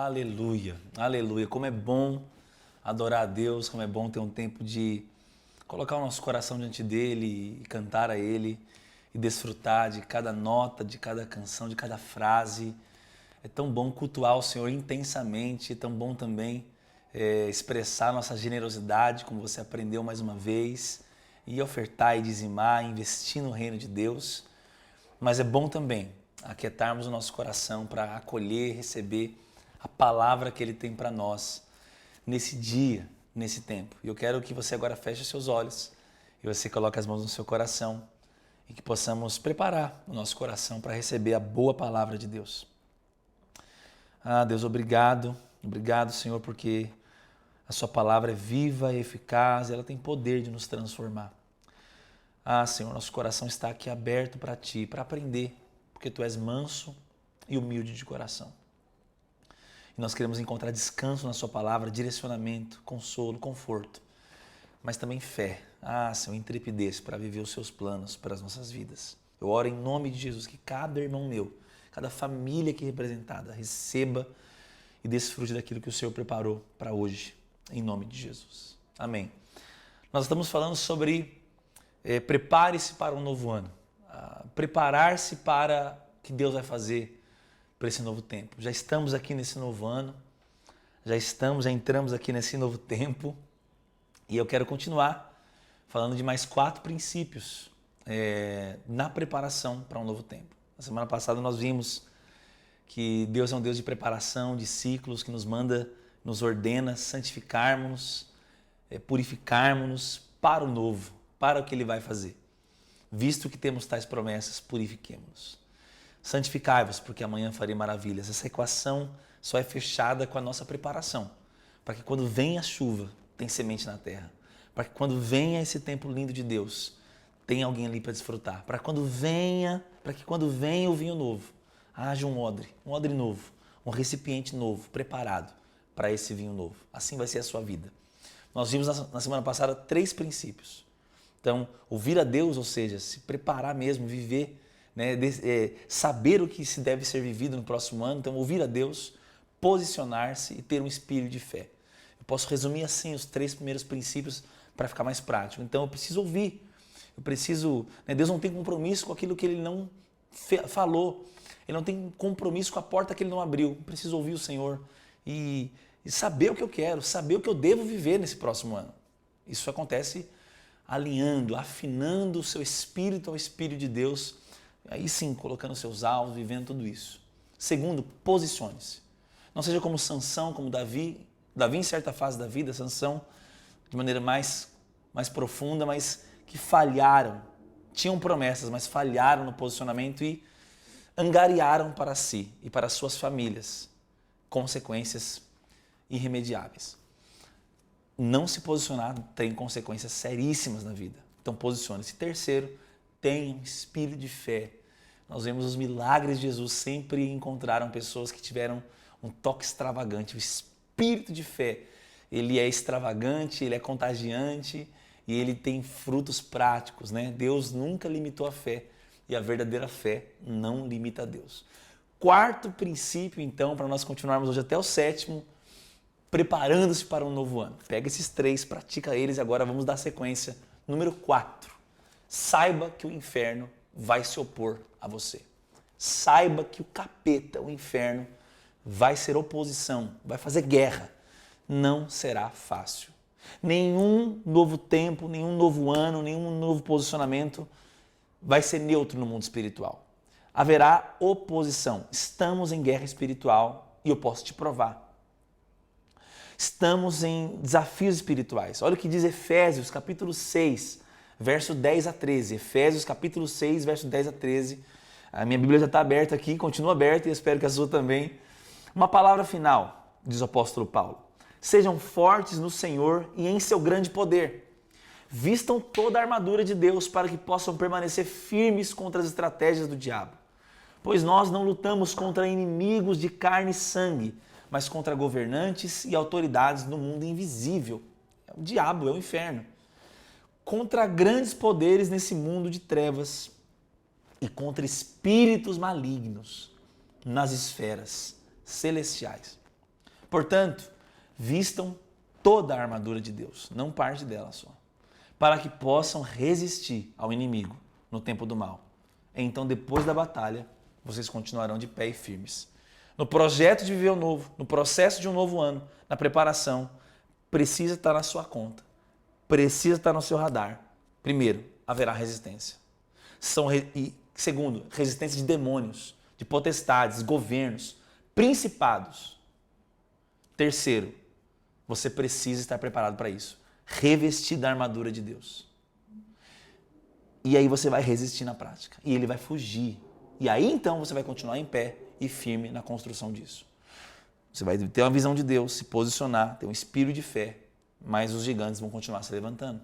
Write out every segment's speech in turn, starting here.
Aleluia, aleluia. Como é bom adorar a Deus, como é bom ter um tempo de colocar o nosso coração diante dele e cantar a ele e desfrutar de cada nota, de cada canção, de cada frase. É tão bom cultuar o Senhor intensamente, é tão bom também expressar nossa generosidade, como você aprendeu mais uma vez, e ofertar e dizimar, investir no reino de Deus. Mas é bom também aquietarmos o nosso coração para acolher, receber a palavra que Ele tem para nós nesse dia, nesse tempo. E eu quero que você agora feche seus olhos e você coloque as mãos no seu coração e que possamos preparar o nosso coração para receber a boa palavra de Deus. Deus, obrigado. Obrigado, Senhor, porque a sua palavra é viva e eficaz e ela tem poder de nos transformar. Senhor, nosso coração está aqui aberto para Ti, para aprender, porque Tu és manso e humilde de coração. E nós queremos encontrar descanso na Sua palavra, direcionamento, consolo, conforto, mas também fé, Senhor, intrepidez para viver os Seus planos para as nossas vidas. Eu oro em nome de Jesus que cada irmão meu, cada família aqui representada, receba e desfrute daquilo que o Senhor preparou para hoje, em nome de Jesus. Amém. Nós estamos falando sobre prepare-se para um novo ano. Preparar-se para o que Deus vai fazer para esse novo tempo. Já estamos aqui nesse novo ano, já entramos aqui nesse novo tempo e eu quero continuar falando de mais 4 princípios na preparação para um novo tempo. Na semana passada nós vimos que Deus é um Deus de preparação, de ciclos, que nos manda, nos ordena santificarmos, purificarmos para o novo, para o que Ele vai fazer. Visto que temos tais promessas, purifiquemo-nos. Santificai-vos, porque amanhã farei maravilhas. Essa equação só é fechada com a nossa preparação, para que quando venha a chuva, tem semente na terra. Para que quando venha esse tempo lindo de Deus, tem alguém ali para desfrutar. Para que quando venha o vinho novo, haja um odre novo, um recipiente novo, preparado para esse vinho novo. Assim vai ser a sua vida. Nós vimos na semana passada 3 princípios. Então, ouvir a Deus, ou seja, se preparar mesmo, viver, saber o que se deve ser vivido no próximo ano. Então, ouvir a Deus, posicionar-se e ter um espírito de fé. Eu posso resumir assim os 3 primeiros princípios para ficar mais prático. Então, eu preciso ouvir. Deus não tem compromisso com aquilo que Ele não falou. Ele não tem compromisso com a porta que Ele não abriu. Eu preciso ouvir o Senhor e saber o que eu quero, saber o que eu devo viver nesse próximo ano. Isso acontece alinhando, afinando o seu espírito ao Espírito de Deus, aí sim, colocando seus alvos, vivendo tudo isso. Segundo, posicione-se. Não seja como Sansão, como Davi em certa fase da vida, Sansão de maneira mais profunda, mas que falharam, tinham promessas, mas falharam no posicionamento e angariaram para si e para suas famílias consequências irremediáveis. Não se posicionar tem consequências seríssimas na vida. Então posicione-se. Terceiro, tenha um espírito de fé. Nós vemos os milagres de Jesus, sempre encontraram pessoas que tiveram um toque extravagante. O espírito de fé, ele é extravagante, ele é contagiante e ele tem frutos práticos, né? Deus nunca limitou a fé e a verdadeira fé não limita a Deus. 4º princípio, então, para nós continuarmos hoje até o 7º, preparando-se para um novo ano. Pega esses 3, pratica eles e agora vamos dar sequência. Número 4, saiba que o inferno vai se opor a você. Saiba que o capeta, o inferno, vai ser oposição, vai fazer guerra. Não será fácil. Nenhum novo tempo, nenhum novo ano, nenhum novo posicionamento vai ser neutro no mundo espiritual. Haverá oposição. Estamos em guerra espiritual e eu posso te provar. Estamos em desafios espirituais. Olha o que diz Efésios, capítulo 6, verso 10 a 13. Efésios, capítulo 6, verso 10 a 13. A minha Bíblia já está aberta aqui, continua aberta e eu espero que a sua também. Uma palavra final, diz o apóstolo Paulo. Sejam fortes no Senhor e em seu grande poder. Vistam toda a armadura de Deus para que possam permanecer firmes contra as estratégias do diabo. Pois nós não lutamos contra inimigos de carne e sangue, mas contra governantes e autoridades no mundo invisível. É o diabo, é o inferno. Contra grandes poderes nesse mundo de trevas e contra espíritos malignos nas esferas celestiais. Portanto, vistam toda a armadura de Deus, não parte dela só, para que possam resistir ao inimigo no tempo do mal. Então, depois da batalha, vocês continuarão de pé e firmes. No projeto de viver o novo, no processo de um novo ano, na preparação, precisa estar na sua conta, precisa estar no seu radar. Primeiro, haverá resistência. E segundo, resistência de demônios, de potestades, governos, principados. Terceiro, você precisa estar preparado para isso. Revestir da armadura de Deus. E aí você vai resistir na prática. E ele vai fugir. E aí então você vai continuar em pé e firme na construção disso. Você vai ter uma visão de Deus, se posicionar, ter um espírito de fé, mas os gigantes vão continuar se levantando.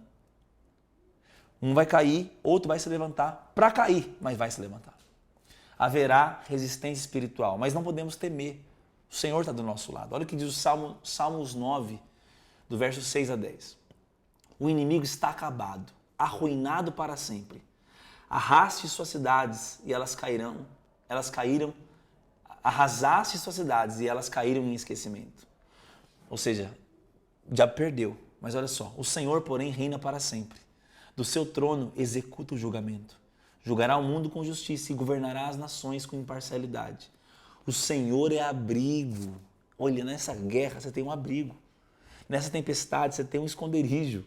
Um vai cair, outro vai se levantar para cair, mas vai se levantar. Haverá resistência espiritual, mas não podemos temer. O Senhor está do nosso lado. Olha o que diz o Salmos 9, do verso 6 a 10. O inimigo está acabado, arruinado para sempre. Arraste suas cidades e elas cairão. Arrasaste suas cidades e elas caíram em esquecimento. Ou seja, já perdeu. Mas olha só, o Senhor, porém, reina para sempre. Do seu trono executa o julgamento. Julgará o mundo com justiça e governará as nações com imparcialidade. O Senhor é abrigo. Olha, nessa guerra você tem um abrigo. Nessa tempestade você tem um esconderijo.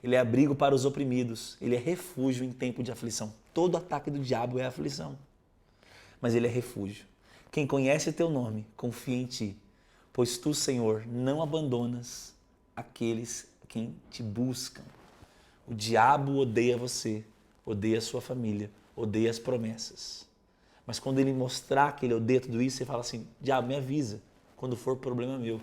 Ele é abrigo para os oprimidos. Ele é refúgio em tempo de aflição. Todo ataque do diabo é aflição. Mas ele é refúgio. Quem conhece o teu nome, confia em ti. Pois tu, Senhor, não abandonas aqueles quem te buscam. O diabo odeia você, odeia a sua família, odeia as promessas. Mas quando ele mostrar que ele odeia tudo isso, você fala assim, diabo, me avisa quando for problema meu.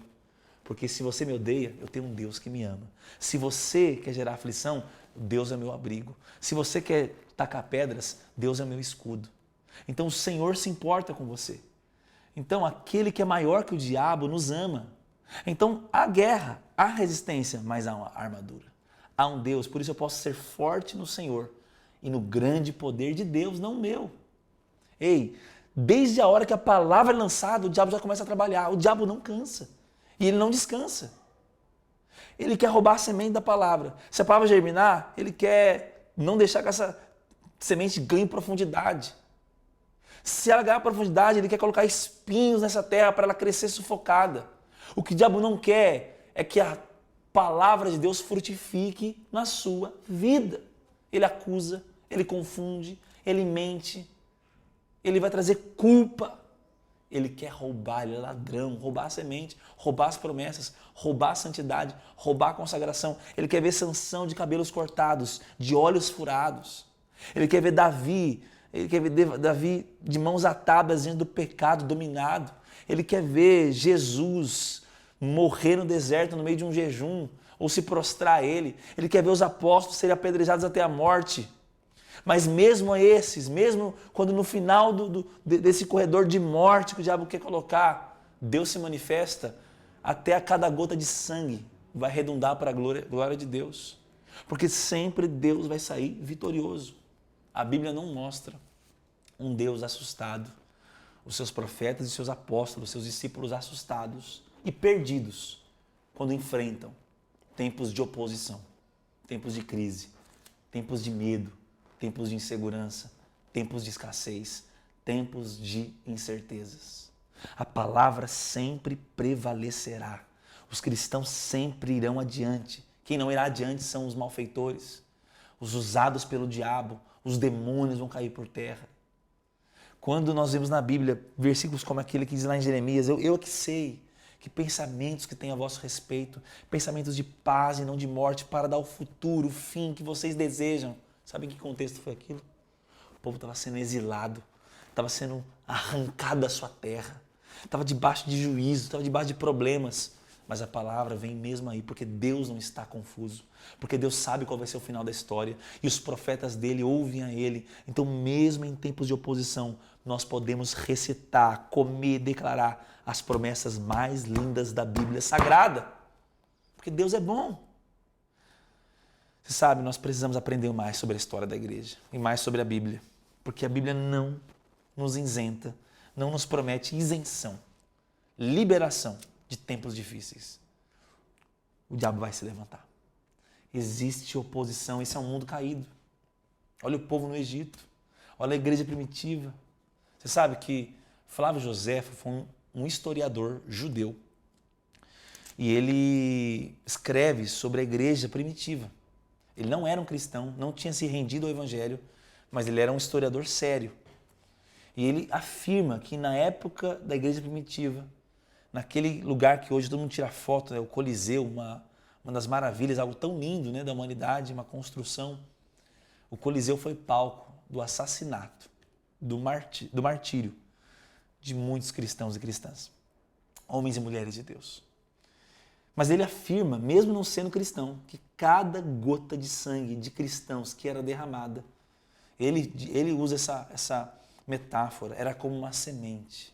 Porque se você me odeia, eu tenho um Deus que me ama. Se você quer gerar aflição, Deus é meu abrigo. Se você quer tacar pedras, Deus é meu escudo. Então o Senhor se importa com você. Então aquele que é maior que o diabo nos ama. Então há guerra, há resistência, mas há uma armadura. Há um Deus, por isso eu posso ser forte no Senhor e no grande poder de Deus, não meu. Ei, desde a hora que a palavra é lançada, o diabo já começa a trabalhar. O diabo não cansa e ele não descansa. Ele quer roubar a semente da palavra. Se a palavra germinar, ele quer não deixar que essa semente ganhe profundidade. Se ela ganhar profundidade, ele quer colocar espinhos nessa terra para ela crescer sufocada. O que o diabo não quer é que a palavra de Deus frutifique na sua vida. Ele acusa, ele confunde, ele mente, ele vai trazer culpa. Ele quer roubar, ele é ladrão, roubar a semente, roubar as promessas, roubar a santidade, roubar a consagração. Ele quer ver Sansão de cabelos cortados, de olhos furados. Ele quer ver Davi de mãos atadas diante do pecado, dominado. Ele quer ver Jesus morrer no deserto no meio de um jejum, ou se prostrar a ele. Ele quer ver os apóstolos serem apedrejados até a morte. Mas mesmo a esses, mesmo quando no final desse corredor de morte que o diabo quer colocar, Deus se manifesta, até a cada gota de sangue vai redundar para a glória de Deus. Porque sempre Deus vai sair vitorioso. A Bíblia não mostra um Deus assustado, os seus profetas e seus apóstolos, seus discípulos assustados e perdidos quando enfrentam tempos de oposição, tempos de crise, tempos de medo, tempos de insegurança, tempos de escassez, tempos de incertezas. A palavra sempre prevalecerá. Os cristãos sempre irão adiante. Quem não irá adiante são os malfeitores, os usados pelo diabo, os demônios vão cair por terra. Quando nós vemos na Bíblia versículos como aquele que diz lá em Jeremias, eu que sei que pensamentos que têm a vosso respeito, pensamentos de paz e não de morte, para dar o futuro, o fim que vocês desejam. Sabe em que contexto foi aquilo? O povo estava sendo exilado, estava sendo arrancado da sua terra, estava debaixo de juízo, estava debaixo de problemas. Mas a palavra vem mesmo aí, porque Deus não está confuso, porque Deus sabe qual vai ser o final da história e os profetas dele ouvem a ele. Então, mesmo em tempos de oposição, nós podemos recitar, comer, declarar as promessas mais lindas da Bíblia Sagrada, porque Deus é bom. Você sabe, nós precisamos aprender mais sobre a história da igreja e mais sobre a Bíblia, porque a Bíblia não nos isenta, não nos promete isenção, liberação de tempos difíceis, o diabo vai se levantar. Existe oposição, esse é um mundo caído. Olha o povo no Egito, olha a igreja primitiva. Você sabe que Flávio Josefo foi um historiador judeu e ele escreve sobre a igreja primitiva. Ele não era um cristão, não tinha se rendido ao evangelho, mas ele era um historiador sério. E ele afirma que na época da igreja primitiva, naquele lugar que hoje todo mundo tira foto, o Coliseu, uma das maravilhas, algo tão lindo, da humanidade, uma construção. O Coliseu foi palco do assassinato, do martírio de muitos cristãos e cristãs, homens e mulheres de Deus. Mas ele afirma, mesmo não sendo cristão, que cada gota de sangue de cristãos que era derramada, ele usa essa metáfora, era como uma semente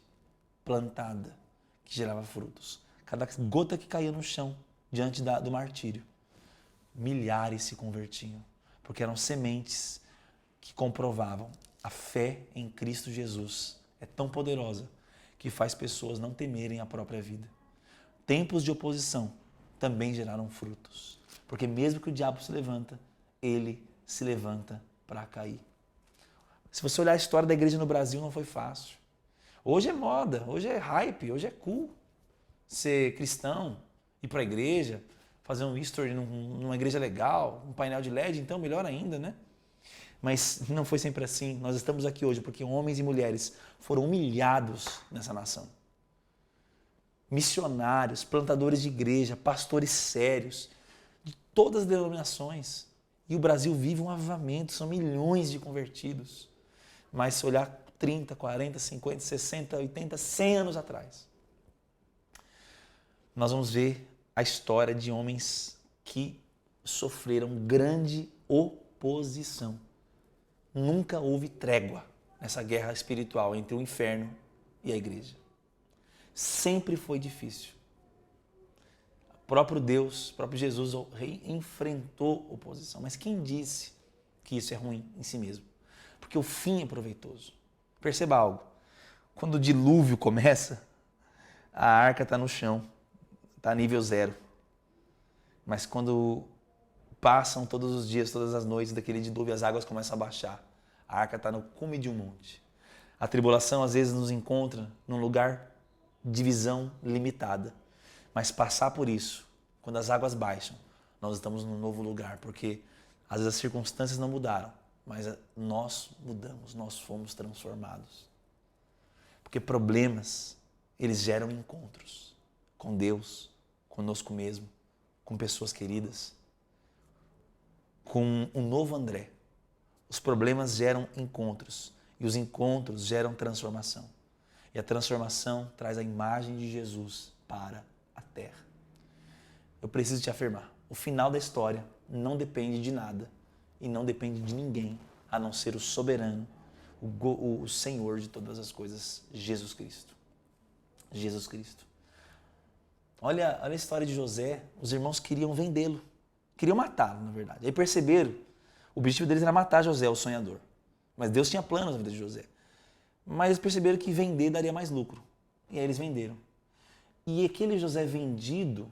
plantada que gerava frutos. Cada gota que caía no chão diante do martírio, milhares se convertiam, porque eram sementes que comprovavam a fé em Cristo Jesus. É tão poderosa que faz pessoas não temerem a própria vida. Tempos de oposição também geraram frutos, porque mesmo que o diabo se levanta, ele se levanta para cair. Se você olhar a história da igreja no Brasil, não foi fácil. Hoje é moda, hoje é hype, hoje é cool ser cristão, ir para a igreja, fazer um history numa igreja legal, um painel de LED, então melhor ainda, né? Mas não foi sempre assim. Nós estamos aqui hoje porque homens e mulheres foram humilhados nessa nação. Missionários, plantadores de igreja, pastores sérios, de todas as denominações. E o Brasil vive um avivamento, são milhões de convertidos. Mas se olhar 30, 40, 50, 60, 80, 100 anos atrás, nós vamos ver a história de homens que sofreram grande oposição. Nunca houve trégua nessa guerra espiritual entre o inferno e a igreja. Sempre foi difícil. O próprio Deus, o próprio Jesus, o rei, enfrentou oposição. Mas quem disse que isso é ruim em si mesmo? Porque o fim é proveitoso. Perceba algo. Quando o dilúvio começa, a arca está no chão, está a nível 0. Mas quando passam todos os dias, todas as noites daquele dilúvio, as águas começam a baixar. A arca está no cume de um monte. A tribulação às vezes nos encontra num lugar de visão limitada. Mas passar por isso, quando as águas baixam, nós estamos num novo lugar, porque às vezes as circunstâncias não mudaram, mas nós mudamos, nós fomos transformados. Porque problemas, eles geram encontros com Deus, conosco mesmo, com pessoas queridas, com um novo André. Os problemas geram encontros e os encontros geram transformação. E a transformação traz a imagem de Jesus para a terra. Eu preciso te afirmar, o final da história não depende de nada e não depende de ninguém, a não ser o soberano, o Senhor de todas as coisas, Jesus Cristo. Jesus Cristo. Olha a história de José, os irmãos queriam vendê-lo, queriam matá-lo, na verdade. Aí perceberam, o objetivo deles era matar José, o sonhador. Mas Deus tinha planos na vida de José. Mas eles perceberam que vender daria mais lucro. E aí eles venderam. E aquele José vendido,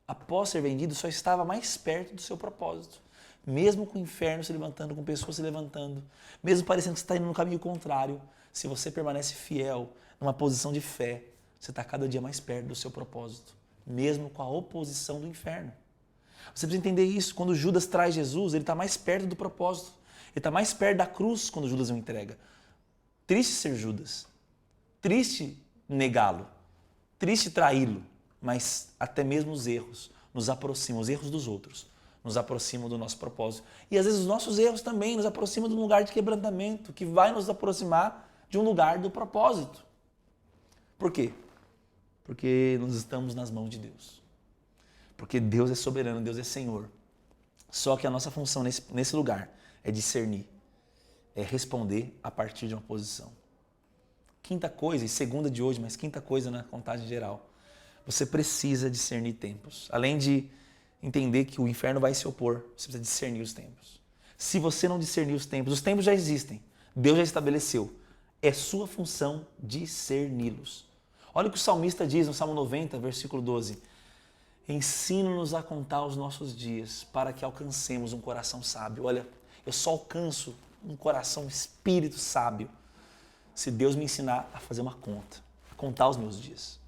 após ser vendido, só estava mais perto do seu propósito. Mesmo com o inferno se levantando, com pessoas se levantando, mesmo parecendo que você está indo no caminho contrário, se você permanece fiel, numa posição de fé, você está cada dia mais perto do seu propósito, mesmo com a oposição do inferno. Você precisa entender isso. Quando Judas traz Jesus, ele está mais perto do propósito. Ele está mais perto da cruz quando Judas o entrega. Triste ser Judas, triste negá-lo, triste traí-lo, mas até mesmo os erros nos aproximam, os erros dos outros nos aproximam do nosso propósito. E às vezes os nossos erros também nos aproximam de um lugar de quebrantamento, que vai nos aproximar de um lugar do propósito. Por quê? Porque nós estamos nas mãos de Deus. Porque Deus é soberano, Deus é Senhor. Só que a nossa função nesse lugar é discernir, é responder a partir de uma posição. Quinta coisa, e segunda de hoje, mas quinta coisa na contagem geral, você precisa discernir tempos. Além de entender que o inferno vai se opor, você precisa discernir os tempos. Se você não discernir os tempos já existem, Deus já estabeleceu. É sua função discerni-los. Olha o que o salmista diz no Salmo 90, versículo 12. Ensina-nos a contar os nossos dias para que alcancemos um coração sábio. Olha, eu só alcanço um coração, um espírito sábio se Deus me ensinar a fazer uma conta, a contar os meus dias,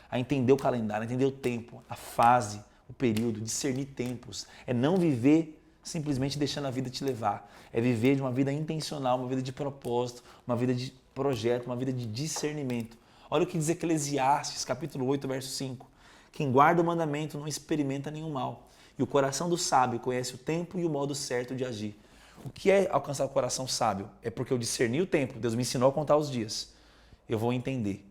a entender o calendário, a entender o tempo, a fase, o período, discernir tempos. É não viver simplesmente deixando a vida te levar. É viver de uma vida intencional, uma vida de propósito, uma vida de projeto, uma vida de discernimento. Olha o que diz Eclesiastes, capítulo 8, verso 5. Quem guarda o mandamento não experimenta nenhum mal. E o coração do sábio conhece o tempo e o modo certo de agir. O que é alcançar o coração sábio? É porque eu discerni o tempo. Deus me ensinou a contar os dias. Eu vou entender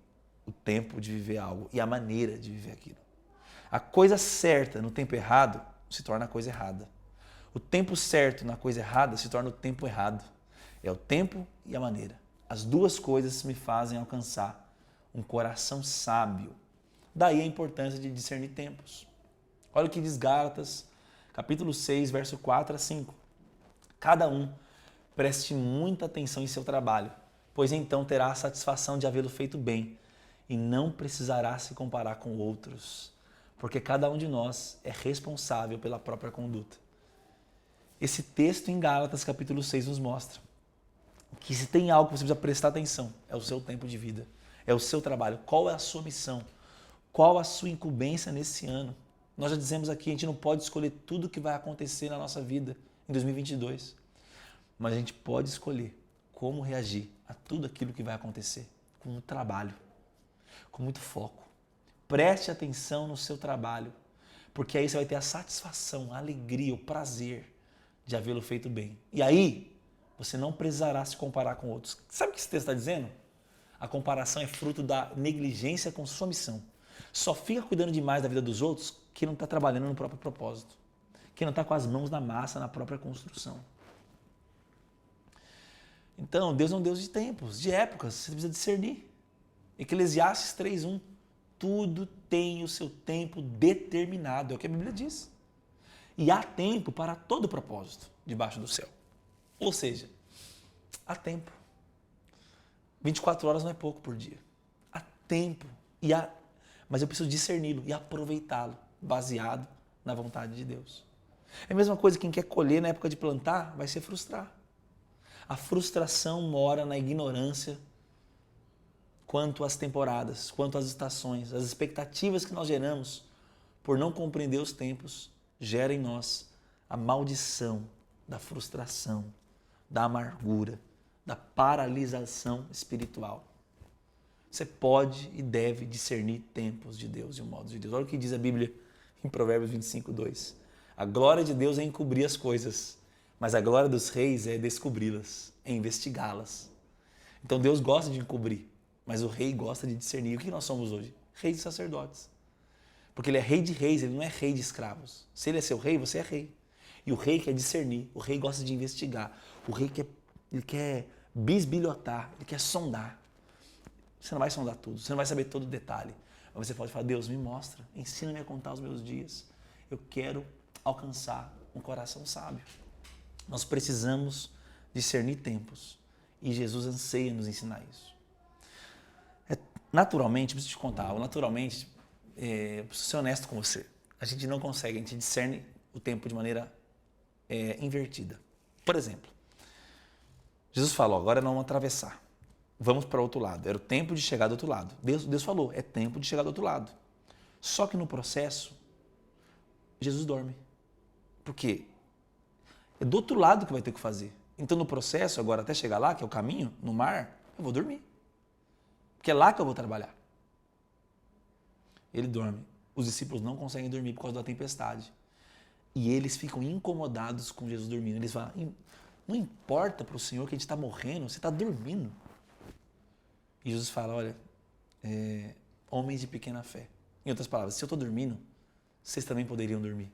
o tempo de viver algo e a maneira de viver aquilo. A coisa certa no tempo errado se torna a coisa errada. O tempo certo na coisa errada se torna o tempo errado. É o tempo e a maneira. As duas coisas me fazem alcançar um coração sábio. Daí a importância de discernir tempos. Olha o que diz Gálatas, capítulo 6, verso 4 a 5. Cada um preste muita atenção em seu trabalho, pois então terá a satisfação de havê-lo feito bem e não precisará se comparar com outros, porque cada um de nós é responsável pela própria conduta. Esse texto em Gálatas, capítulo 6, nos mostra que se tem algo que você precisa prestar atenção, é o seu tempo de vida, é o seu trabalho. Qual é a sua missão? Qual a sua incumbência nesse ano? Nós já dizemos aqui, a gente não pode escolher tudo o que vai acontecer na nossa vida em 2022, mas a gente pode escolher como reagir a tudo aquilo que vai acontecer com muito trabalho, com muito foco. Preste atenção no seu trabalho, porque aí você vai ter a satisfação, a alegria, o prazer de havê-lo feito bem. E aí, você não precisará se comparar com outros. Sabe o que esse texto está dizendo? A comparação é fruto da negligência com sua missão. Só fica cuidando demais da vida dos outros que não está trabalhando no próprio propósito, que não está com as mãos na massa, na própria construção. Então, Deus é um Deus de tempos, de épocas, você precisa discernir. Eclesiastes 3:1, tudo tem o seu tempo determinado, é o que a Bíblia diz. E há tempo para todo propósito debaixo do céu. Ou seja, há tempo. 24 horas não é pouco por dia. Há tempo. Mas eu preciso discerni-lo e aproveitá-lo, baseado na vontade de Deus. É a mesma coisa, quem quer colher na época de plantar vai se frustrar. A frustração mora na ignorância quanto às temporadas, quanto às estações. As expectativas que nós geramos por não compreender os tempos gera em nós a maldição da frustração, da amargura, da paralisação espiritual. Você pode e deve discernir tempos de Deus e o modo de Deus. Olha o que diz a Bíblia em Provérbios 25:2. A glória de Deus é encobrir as coisas, mas a glória dos reis é descobri-las, é investigá-las. Então Deus gosta de encobrir, mas o rei gosta de discernir. O que nós somos hoje? Reis e sacerdotes. Porque ele é rei de reis, ele não é rei de escravos. Se ele é seu rei, você é rei. E o rei quer discernir, o rei gosta de investigar, o rei quer bisbilhotar, ele quer sondar. Você não vai sondar tudo, você não vai saber todo o detalhe. Mas você pode falar, Deus, me mostra, ensina-me a contar os meus dias. Eu quero alcançar um coração sábio. Nós precisamos discernir tempos. E Jesus anseia nos ensinar isso. Naturalmente, preciso te contar algo, naturalmente, eu preciso ser honesto com você. A gente não consegue, a gente discerne o tempo de maneira invertida. Por exemplo, Jesus falou, agora não vamos atravessar. Vamos para o outro lado. Era o tempo de chegar do outro lado. Deus falou, é tempo de chegar do outro lado. Só que no processo, Jesus dorme. Por quê? É do outro lado que vai ter que fazer. Então no processo, agora até chegar lá, que é o caminho, no mar, eu vou dormir. Porque é lá que eu vou trabalhar. Ele dorme. Os discípulos não conseguem dormir por causa da tempestade. E eles ficam incomodados com Jesus dormindo. Eles falam, não importa para o Senhor que a gente está morrendo, você está dormindo. E Jesus fala, olha, homens de pequena fé. Em outras palavras, se eu estou dormindo, vocês também poderiam dormir.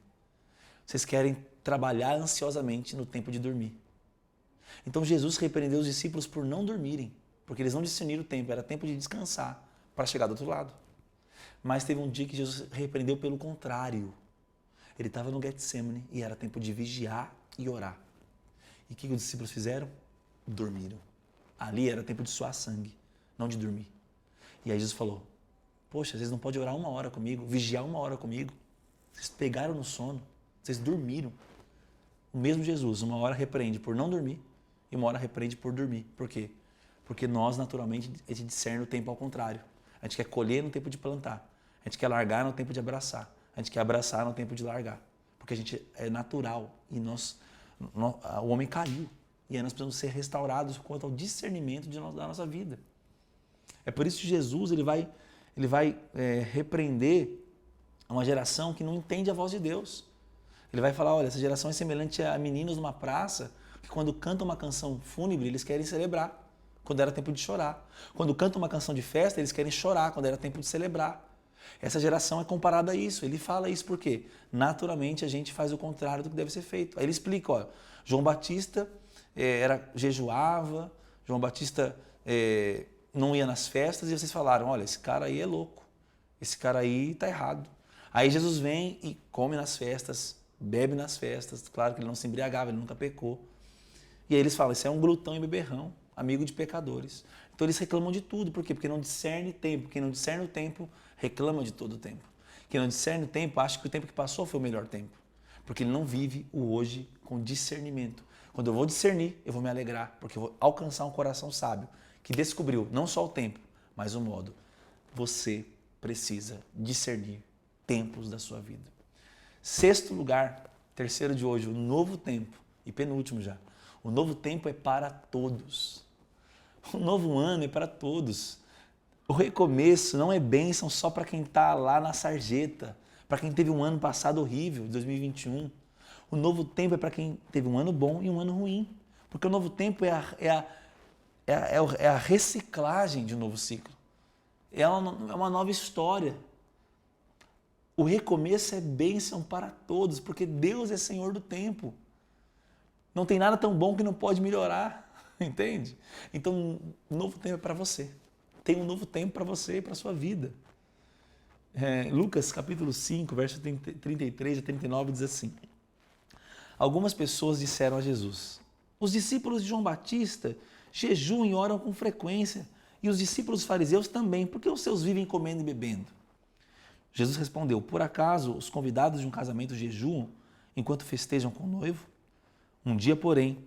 Vocês querem trabalhar ansiosamente no tempo de dormir. Então Jesus repreendeu os discípulos por não dormirem, porque eles não discerniram o tempo, era tempo de descansar para chegar do outro lado. Mas teve um dia que Jesus repreendeu pelo contrário. Ele estava no Getsemane e era tempo de vigiar e orar. E o que os discípulos fizeram? Dormiram. Ali era tempo de suar sangue, não de dormir. E aí Jesus falou, Poxa, vocês não podem orar 1 hora comigo, vigiar 1 hora comigo. Vocês pegaram no sono, vocês dormiram. O mesmo Jesus, 1 hora repreende por não dormir e 1 hora repreende por dormir. Por quê? Porque nós, naturalmente, a gente discerne o tempo ao contrário. A gente quer colher no tempo de plantar. A gente quer largar no tempo de abraçar. A gente quer abraçar no tempo de largar. Porque a gente é natural e o homem caiu. E aí nós precisamos ser restaurados quanto ao discernimento da nossa vida. É por isso que Jesus ele vai repreender uma geração que não entende a voz de Deus. Ele vai falar, olha, essa geração é semelhante a meninos numa praça que quando cantam uma canção fúnebre, eles querem celebrar, quando era tempo de chorar. Quando cantam uma canção de festa, eles querem chorar, quando era tempo de celebrar. Essa geração é comparada a isso. Ele fala isso porque, naturalmente, a gente faz o contrário do que deve ser feito. Aí ele explica, olha, João Batista jejuava, João Batista não ia nas festas e vocês falaram, olha, esse cara aí é louco, esse cara aí tá errado. Aí Jesus vem e come nas festas, bebe nas festas, claro que ele não se embriagava, ele nunca pecou. E aí eles falam, esse é um glutão e beberrão, amigo de pecadores. Então eles reclamam de tudo, por quê? Porque não discerne tempo, quem não discerne o tempo reclama de todo o tempo. Quem não discerne o tempo acha que o tempo que passou foi o melhor tempo, porque ele não vive o hoje com discernimento. Quando eu vou discernir, eu vou me alegrar, porque eu vou alcançar um coração sábio, que descobriu não só o tempo, mas o modo. Você precisa discernir tempos da sua vida. 6º lugar, 3º de hoje, o novo tempo, e penúltimo já. O novo tempo é para todos. O novo ano é para todos. O recomeço não é bênção só para quem está lá na sarjeta, para quem teve um ano passado horrível, 2021. O novo tempo é para quem teve um ano bom e um ano ruim. Porque o novo tempo é a reciclagem de um novo ciclo. É uma nova história. O recomeço é bênção para todos, porque Deus é Senhor do tempo. Não tem nada tão bom que não pode melhorar, entende? Então, o novo tempo é para você. Tem um novo tempo para você e para a sua vida. Lucas capítulo 5, verso 33 a 39 diz assim: Algumas pessoas disseram a Jesus, os discípulos de João Batista jejuam e oram com frequência, e os discípulos fariseus também, porque os seus vivem comendo e bebendo? Jesus respondeu, por acaso os convidados de um casamento jejuam enquanto festejam com o noivo? Um dia, porém,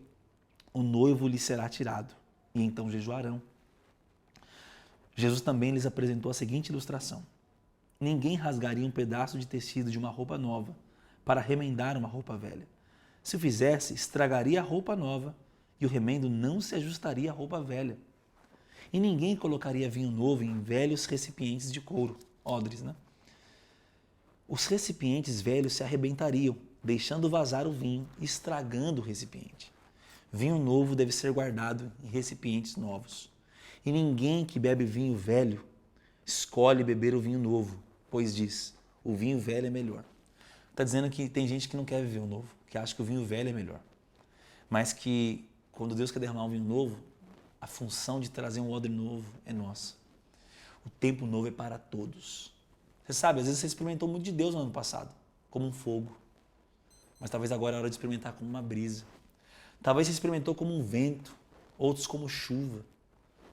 o noivo lhes será tirado, e então jejuarão. Jesus também lhes apresentou a seguinte ilustração. Ninguém rasgaria um pedaço de tecido de uma roupa nova para remendar uma roupa velha. Se o fizesse, estragaria a roupa nova e o remendo não se ajustaria à roupa velha. E ninguém colocaria vinho novo em velhos recipientes de couro, odres, né? Os recipientes velhos se arrebentariam, deixando vazar o vinho, estragando o recipiente. Vinho novo deve ser guardado em recipientes novos. E ninguém que bebe vinho velho escolhe beber o vinho novo, pois diz, o vinho velho é melhor. Está dizendo que tem gente que não quer viver o novo, que acha que o vinho velho é melhor. Mas que quando Deus quer derramar um vinho novo, a função de trazer um odre novo é nossa. O tempo novo é para todos. Você sabe, às vezes você experimentou muito de Deus no ano passado, como um fogo. Mas talvez agora é hora de experimentar como uma brisa. Talvez você experimentou como um vento, outros como chuva.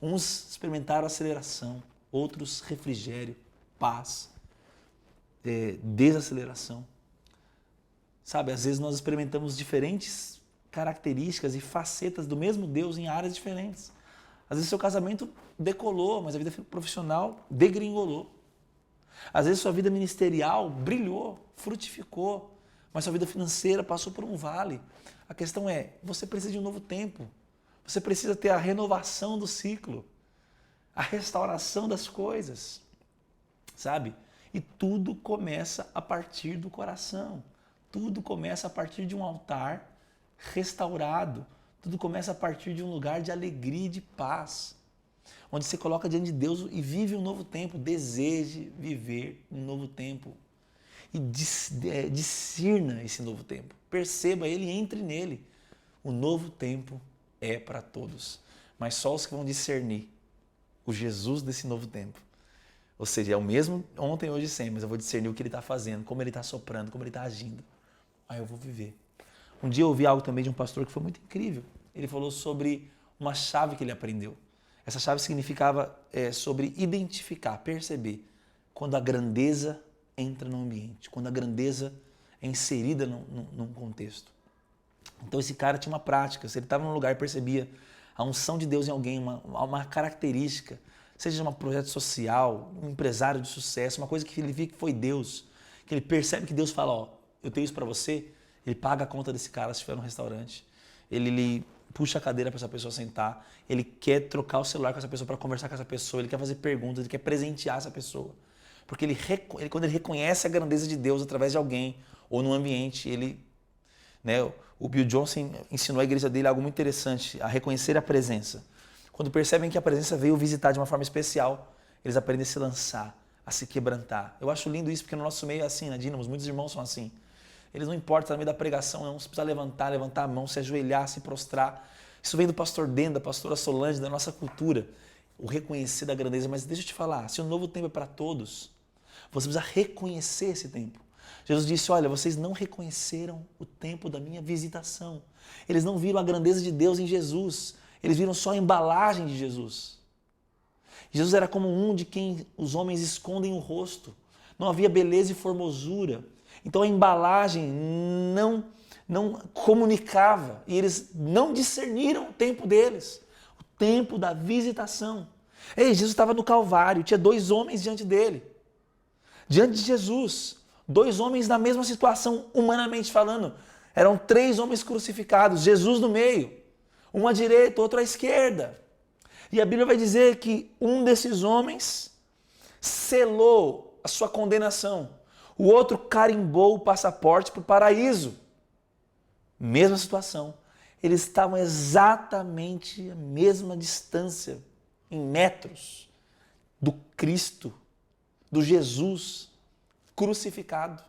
Uns experimentaram aceleração, outros refrigério, paz, desaceleração. Sabe, às vezes nós experimentamos diferentes características e facetas do mesmo Deus em áreas diferentes. Às vezes seu casamento decolou, mas a vida profissional degringolou. Às vezes sua vida ministerial brilhou, frutificou, mas sua vida financeira passou por um vale. A questão é, você precisa de um novo tempo. Você precisa ter a renovação do ciclo, a restauração das coisas, sabe? E tudo começa a partir do coração. Tudo começa a partir de um altar restaurado. Tudo começa a partir de um lugar de alegria e de paz, onde você coloca diante de Deus e vive um novo tempo. Deseje viver um novo tempo e discirna esse novo tempo. Perceba ele e entre nele. O novo tempo é para todos, mas só os que vão discernir o Jesus desse novo tempo. Ou seja, é o mesmo ontem, hoje e sempre, mas eu vou discernir o que ele está fazendo, como ele está soprando, como ele está agindo. Aí eu vou viver. Um dia eu ouvi algo também de um pastor que foi muito incrível. Ele falou sobre uma chave que ele aprendeu. Essa chave significava sobre identificar, perceber quando a grandeza entra no ambiente, quando a grandeza é inserida num contexto. Então esse cara tinha uma prática, se ele estava num lugar e percebia a unção de Deus em alguém, uma característica, seja um projeto social, um empresário de sucesso, uma coisa que ele vê que foi Deus, que ele percebe que Deus fala, ó, eu tenho isso para você, ele paga a conta desse cara se estiver no restaurante, ele puxa a cadeira para essa pessoa sentar, ele quer trocar o celular com essa pessoa para conversar com essa pessoa, ele quer fazer perguntas, ele quer presentear essa pessoa. Porque quando ele reconhece a grandeza de Deus através de alguém ou no ambiente, né, o Bill Johnson ensinou a igreja dele algo muito interessante, a reconhecer a presença. Quando percebem que a presença veio visitar de uma forma especial, eles aprendem a se lançar, a se quebrantar. Eu acho lindo isso porque no nosso meio é assim, na Dínamos, muitos irmãos são assim. Eles não importam no meio da pregação, não. Você precisa levantar a mão, se ajoelhar, se prostrar. Isso vem do pastor Den, da pastora Solange, da nossa cultura. O reconhecer da grandeza. Mas deixa eu te falar, se o novo tempo é para todos, você precisa reconhecer esse tempo. Jesus disse, olha, vocês não reconheceram o tempo da minha visitação. Eles não viram a grandeza de Deus em Jesus. Eles viram só a embalagem de Jesus. Jesus era como um de quem os homens escondem o rosto. Não havia beleza e formosura. Então a embalagem não comunicava e eles não discerniram o tempo deles, o tempo da visitação. Ei, Jesus estava no Calvário, tinha 2 homens diante dele. Diante de Jesus, 2 homens na mesma situação, humanamente falando. Eram 3 homens crucificados, Jesus no meio, um à direita, outro à esquerda. E a Bíblia vai dizer que um desses homens selou a sua condenação. O outro carimbou o passaporte para o paraíso. Mesma situação. Eles estavam exatamente a mesma distância, em metros, do Cristo, do Jesus crucificado,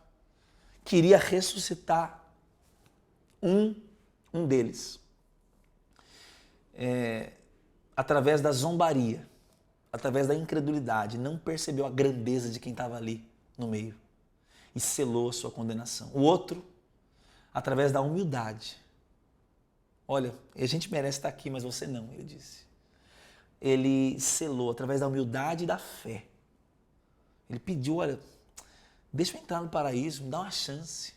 que iria ressuscitar um deles. Através da zombaria, através da incredulidade, não percebeu a grandeza de quem estava ali no meio e selou a sua condenação. O outro, através da humildade. Olha, a gente merece estar aqui, mas você não, ele disse. Ele selou através da humildade e da fé. Ele pediu, olha, deixa eu entrar no paraíso, me dá uma chance.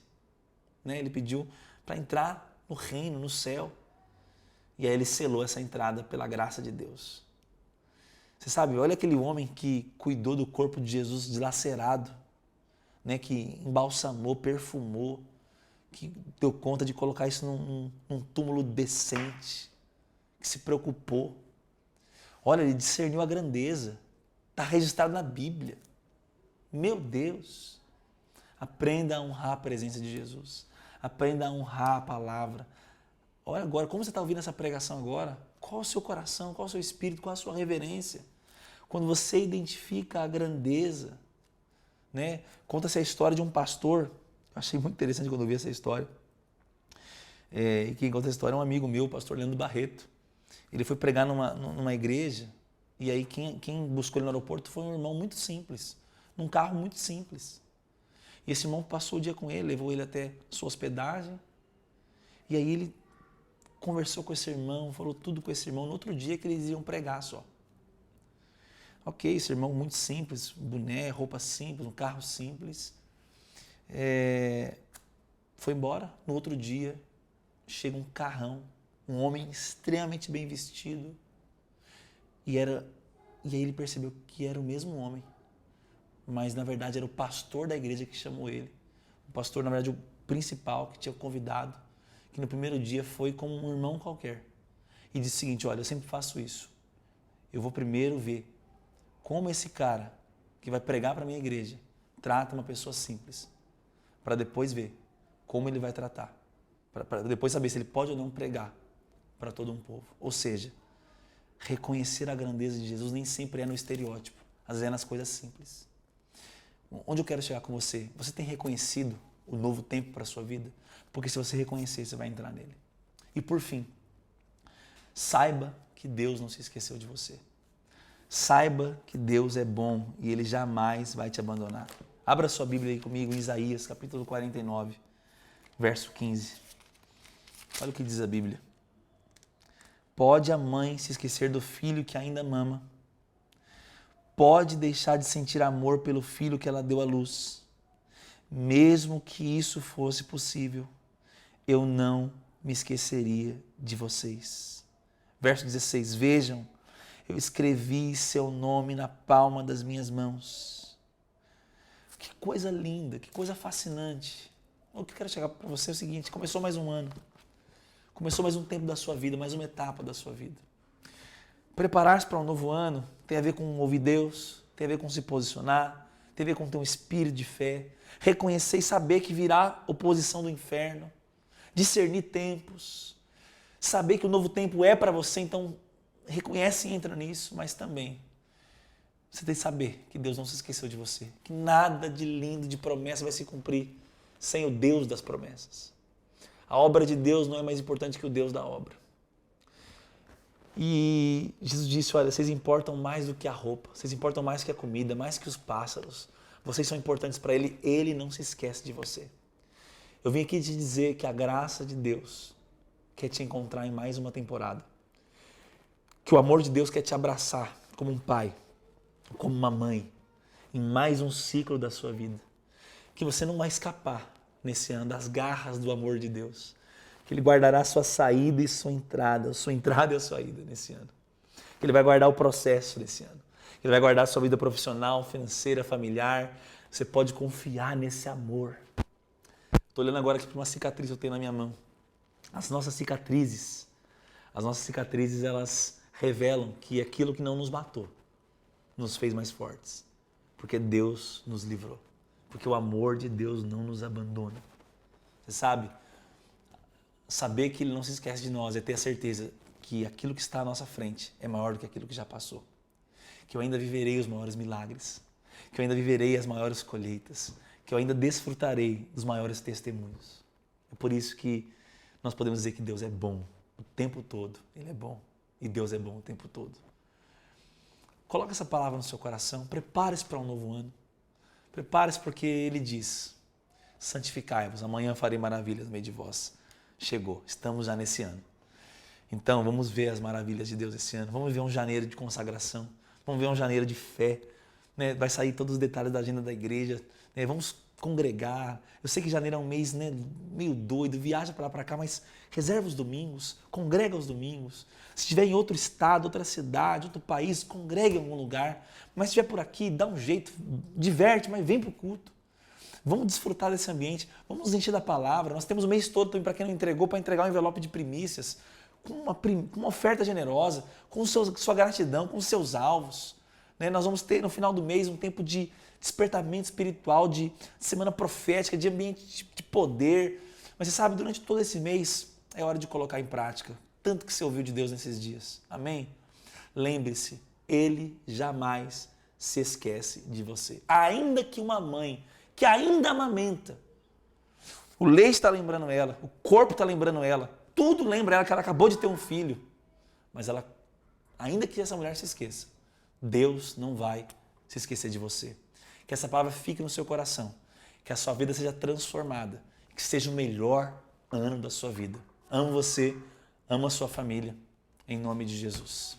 Né? Ele pediu para entrar no reino, no céu. E aí ele selou essa entrada pela graça de Deus. Você sabe, olha aquele homem que cuidou do corpo de Jesus dilacerado, né? Que embalsamou, perfumou, que deu conta de colocar isso num túmulo decente, que se preocupou. Olha, ele discerniu a grandeza. Está registrado na Bíblia. Meu Deus! Aprenda a honrar a presença de Jesus. Aprenda a honrar a palavra. Olha agora, como você está ouvindo essa pregação agora? Qual o seu coração, qual o seu espírito, qual a sua reverência? Quando você identifica a grandeza, né? Conta-se a história de um pastor. Eu achei muito interessante quando eu vi essa história. E quem conta essa história é um amigo meu, o pastor Leandro Barreto. Ele foi pregar numa igreja e aí quem buscou ele no aeroporto foi um irmão muito simples, num carro muito simples. E esse irmão passou o dia com ele, levou ele até sua hospedagem e aí ele conversou com esse irmão, falou tudo com esse irmão. No outro dia que eles iam pregar só. Ok, esse irmão muito simples, boné, roupa simples, um carro simples. Foi embora. No outro dia, chega um carrão, um homem extremamente bem vestido. E aí ele percebeu que era o mesmo homem. Mas, na verdade, era o pastor da igreja que chamou ele. O pastor, na verdade, o principal que tinha convidado, que no primeiro dia foi como um irmão qualquer. E disse o seguinte, olha, eu sempre faço isso. Eu vou primeiro ver como esse cara que vai pregar para a minha igreja trata uma pessoa simples, para depois ver como ele vai tratar, para depois saber se ele pode ou não pregar para todo um povo. Ou seja, reconhecer a grandeza de Jesus nem sempre é no estereótipo, às vezes é nas coisas simples. Onde eu quero chegar com você? Você tem reconhecido o novo tempo para a sua vida? Porque se você reconhecer, você vai entrar nele. E por fim, saiba que Deus não se esqueceu de você. Saiba que Deus é bom e Ele jamais vai te abandonar. Abra sua Bíblia aí comigo em Isaías, capítulo 49, verso 15. Olha o que diz a Bíblia. Pode a mãe se esquecer do filho que ainda mama, pode deixar de sentir amor pelo filho que ela deu à luz. Mesmo que isso fosse possível, eu não me esqueceria de vocês. Verso 16, vejam, eu escrevi seu nome na palma das minhas mãos. Que coisa linda, que coisa fascinante. O que eu quero chegar para você é o seguinte, começou mais um ano, começou mais um tempo da sua vida, mais uma etapa da sua vida. Preparar-se para um novo ano tem a ver com ouvir Deus, tem a ver com se posicionar, tem a ver com ter um espírito de fé, reconhecer e saber que virá oposição do inferno, discernir tempos, saber que o novo tempo é para você, então reconhece e entra nisso, mas também você tem que saber que Deus não se esqueceu de você, que nada de lindo, de promessa vai se cumprir sem o Deus das promessas. A obra de Deus não é mais importante que o Deus da obra. E Jesus disse, olha, vocês importam mais do que a roupa, vocês importam mais que a comida, mais que os pássaros. Vocês são importantes para Ele, Ele não se esquece de você. Eu vim aqui te dizer que a graça de Deus quer te encontrar em mais uma temporada. Que o amor de Deus quer te abraçar como um pai, como uma mãe, em mais um ciclo da sua vida. Que você não vai escapar nesse ano das garras do amor de Deus. Que Ele guardará a sua saída e sua entrada e a sua ida nesse ano. Que Ele vai guardar o processo desse ano. Que Ele vai guardar a sua vida profissional, financeira, familiar. Você pode confiar nesse amor. Estou olhando agora aqui para uma cicatriz que eu tenho na minha mão. As nossas cicatrizes, elas revelam que aquilo que não nos matou nos fez mais fortes. Porque Deus nos livrou. Porque o amor de Deus não nos abandona. Você sabe? Saber que Ele não se esquece de nós é ter a certeza que aquilo que está à nossa frente é maior do que aquilo que já passou. Que eu ainda viverei os maiores milagres. Que eu ainda viverei as maiores colheitas. Que eu ainda desfrutarei dos maiores testemunhos. É por isso que nós podemos dizer que Deus é bom o tempo todo. Ele é bom. E Deus é bom o tempo todo. Coloque essa palavra no seu coração. Prepare-se para um novo ano. Prepare-se porque Ele diz, santificai-vos, amanhã farei maravilhas no meio de vós. Chegou, estamos já nesse ano. Então vamos ver as maravilhas de Deus esse ano. Vamos ver um janeiro de consagração. Vamos ver um janeiro de fé. Né? Vai sair todos os detalhes da agenda da igreja. Né? Vamos congregar. Eu sei que janeiro é um mês, né, meio doido, viaja para lá para cá, mas reserva os domingos, congrega os domingos. Se estiver em outro estado, outra cidade, outro país, congregue em algum lugar. Mas se estiver por aqui, dá um jeito, diverte, mas vem para o culto. Vamos desfrutar desse ambiente, vamos nos encher da palavra. Nós temos o mês todo, para quem não entregou, para entregar um envelope de primícias, com uma oferta generosa, com sua gratidão, com os seus alvos. Né? Nós vamos ter no final do mês um tempo de despertamento espiritual, de semana profética, de ambiente de poder. Mas você sabe, durante todo esse mês é hora de colocar em prática tanto que você ouviu de Deus nesses dias. Amém? Lembre-se, Ele jamais se esquece de você. Ainda que uma mãe que ainda amamenta, o leite está lembrando ela, o corpo está lembrando ela, tudo lembra ela que ela acabou de ter um filho. Mas ela, ainda que essa mulher se esqueça, Deus não vai se esquecer de você. Que essa palavra fique no seu coração, que a sua vida seja transformada, que seja o melhor ano da sua vida. Amo você, amo a sua família, em nome de Jesus.